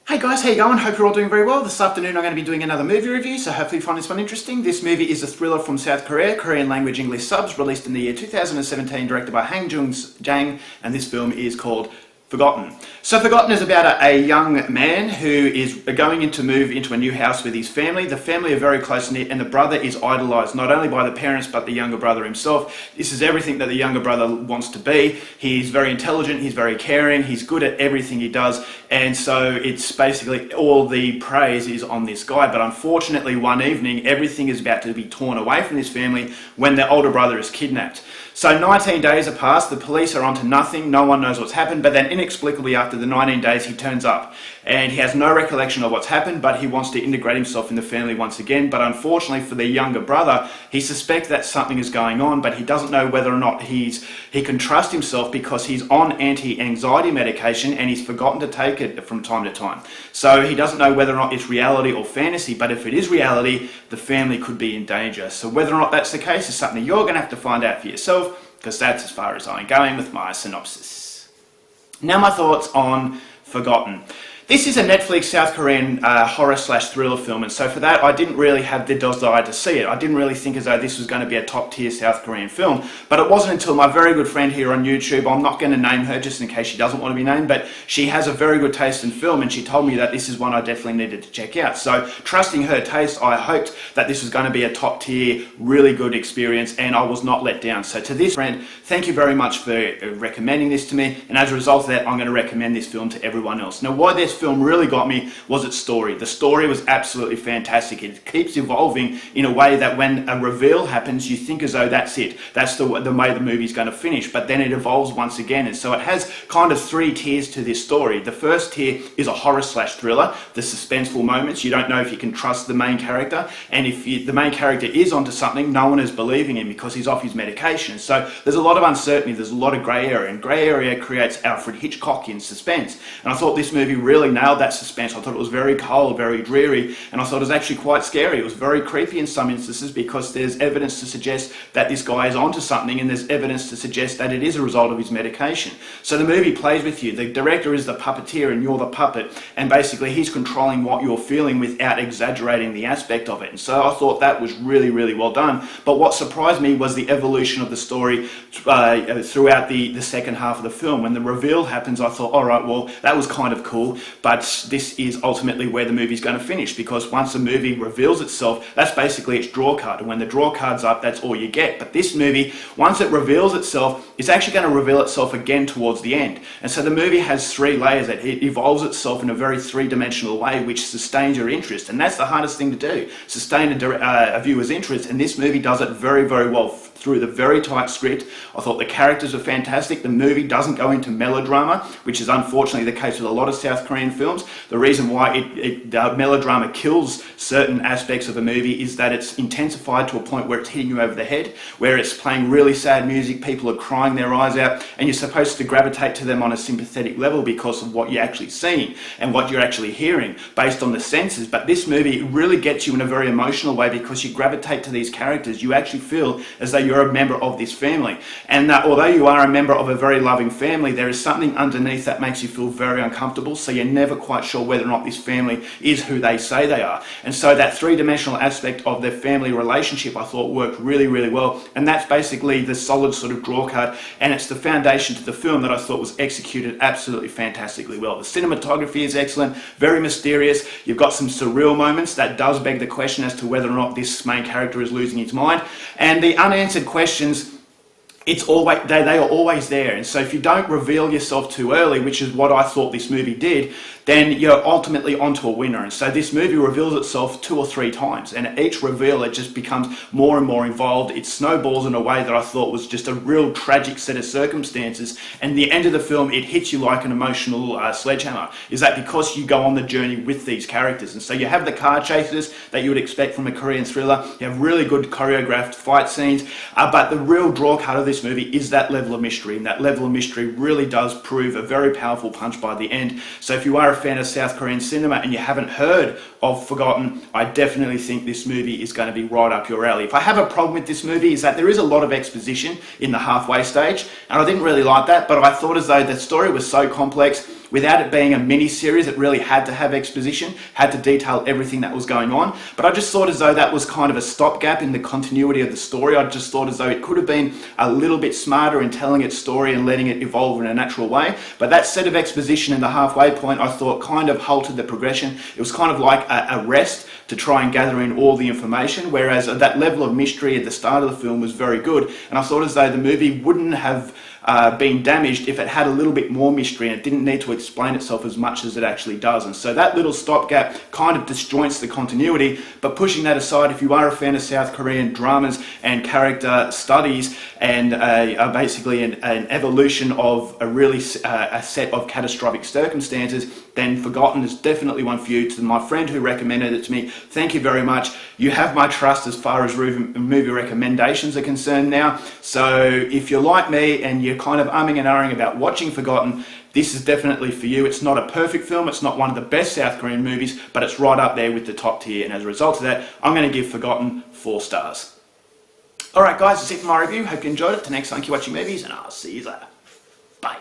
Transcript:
Hey guys, how you going? Hope you're all doing very well. This afternoon I'm going to be doing another movie review, so hopefully you find this one interesting. This movie is a thriller from South Korea, Korean language English subs, released in the year 2017, directed by Jang, and this film is called Forgotten. So Forgotten is about a young man who is going to move into a new house with his family. The family are very close-knit and the brother is idolised not only by the parents but the younger brother himself. This is everything that the younger brother wants to be. He's very intelligent, he's very caring, he's good at everything he does, and so it's basically all the praise is on this guy. But unfortunately one evening everything is about to be torn away from this family when their older brother is kidnapped. So 19 days have passed, the police are onto nothing, no one knows what's happened, but then inexplicably after the 19 days he turns up and he has no recollection of what's happened, but he wants to integrate himself in the family once again. But unfortunately for the younger brother, he suspects that something is going on, but he doesn't know whether or not he can trust himself because he's on anti-anxiety medication and he's forgotten to take it from time to time. So he doesn't know whether or not it's reality or fantasy, but if it is reality, the family could be in danger. So whether or not that's the case is something you're going to have to find out for yourself, because that's as far as I'm going with my synopsis. Now my thoughts on Forgotten. This is a Netflix South Korean horror/thriller film, and so for that I didn't really have the desire to see it. I didn't really think as though this was going to be a top tier South Korean film, but it wasn't until my very good friend here on YouTube, I'm not going to name her just in case she doesn't want to be named, but she has a very good taste in film and she told me that this is one I definitely needed to check out. So trusting her taste, I hoped that this was going to be a top tier, really good experience, and I was not let down. So to this friend, thank you very much for recommending this to me, and as a result of that I'm going to recommend this film to everyone else. Now why this film really got me was its story. The story was absolutely fantastic. It keeps evolving in a way that when a reveal happens, you think as though that's it. That's the way the movie's going to finish, but then it evolves once again, and so it has kind of three tiers to this story. The first tier is a horror/thriller, the suspenseful moments. You don't know if you can trust the main character, and if the main character is onto something, no one is believing him because he's off his medication. So there's a lot of uncertainty, there's a lot of grey area, and grey area creates Alfred Hitchcockian suspense, and I thought this movie really nailed that suspense. I thought it was very cold, very dreary, and I thought it was actually quite scary. It was very creepy in some instances because there's evidence to suggest that this guy is onto something, and there's evidence to suggest that it is a result of his medication. So the movie plays with you. The director is the puppeteer and you're the puppet, and basically he's controlling what you're feeling without exaggerating the aspect of it. And so I thought that was really, really well done. But what surprised me was the evolution of the story throughout the second half of the film. When the reveal happens, I thought, all right, well, that was kind of cool, but this is ultimately where the movie's going to finish, because once a movie reveals itself, that's basically its draw card, and when the draw card's up, that's all you get. But this movie, once it reveals itself, it's actually going to reveal itself again towards the end, and so the movie has three layers. It evolves itself in a very three-dimensional way, which sustains your interest, and that's the hardest thing to do, sustain a viewer's interest, and this movie does it very, very well through the very tight script. I thought the characters were fantastic. The movie doesn't go into melodrama, which is unfortunately the case with a lot of South Korean films. The reason why melodrama kills certain aspects of a movie is that it's intensified to a point where it's hitting you over the head, where it's playing really sad music, people are crying their eyes out, and you're supposed to gravitate to them on a sympathetic level because of what you're actually seeing and what you're actually hearing based on the senses. But this movie really gets you in a very emotional way because you gravitate to these characters. You actually feel as though you're a member of this family, and although you are a member of a very loving family, there is something underneath that makes you feel very uncomfortable, so you're never quite sure whether or not this family is who they say they are. And so that three-dimensional aspect of their family relationship I thought worked really, really well, and that's basically the solid sort of draw card, and it's the foundation to the film that I thought was executed absolutely fantastically well. The cinematography is excellent, very mysterious. You've got some surreal moments that does beg the question as to whether or not this main character is losing his mind, and the unanswered questions, they are always there. And so if you don't reveal yourself too early, which is what I thought this movie did, then you're ultimately onto a winner. And so this movie reveals itself 2 or 3 times, and at each reveal it just becomes more and more involved. It snowballs in a way that I thought was just a real tragic set of circumstances, and the end of the film, it hits you like an emotional sledgehammer. Is that because you go on the journey with these characters, and so you have the car chases that you would expect from a Korean thriller, you have really good choreographed fight scenes, but the real draw card of this movie is that level of mystery, and that level of mystery really does prove a very powerful punch by the end. So if you are a fan of South Korean cinema and you haven't heard of Forgotten, I definitely think this movie is going to be right up your alley. If I have a problem with this movie is that there is a lot of exposition in the halfway stage, and I didn't really like that, but I thought as though the story was so complex, without it being a mini-series, it really had to have exposition, had to detail everything that was going on. But I just thought as though that was kind of a stopgap in the continuity of the story. I just thought as though it could have been a little bit smarter in telling its story and letting it evolve in a natural way. But that set of exposition in the halfway point, I thought kind of halted the progression. It was kind of like a rest to try and gather in all the information, whereas that level of mystery at the start of the film was very good. And I thought as though the movie wouldn't have been damaged if it had a little bit more mystery and it didn't need to explain itself as much as it actually does. And so that little stopgap kind of disjoints the continuity. But pushing that aside, if you are a fan of South Korean dramas and character studies and basically an evolution of a set of catastrophic circumstances, then Forgotten is definitely one for you. To my friend who recommended it to me, thank you very much. You have my trust as far as movie recommendations are concerned now. So if you're like me and you're kind of umming and ahhing about watching Forgotten, this is definitely for you. It's not a perfect film, it's not one of the best South Korean movies, but it's right up there with the top tier, and as a result of that, I'm going to give Forgotten 4 stars. Alright guys, that's it for my review. Hope you enjoyed it. Till next time, keep watching movies, and I'll see you later. Bye.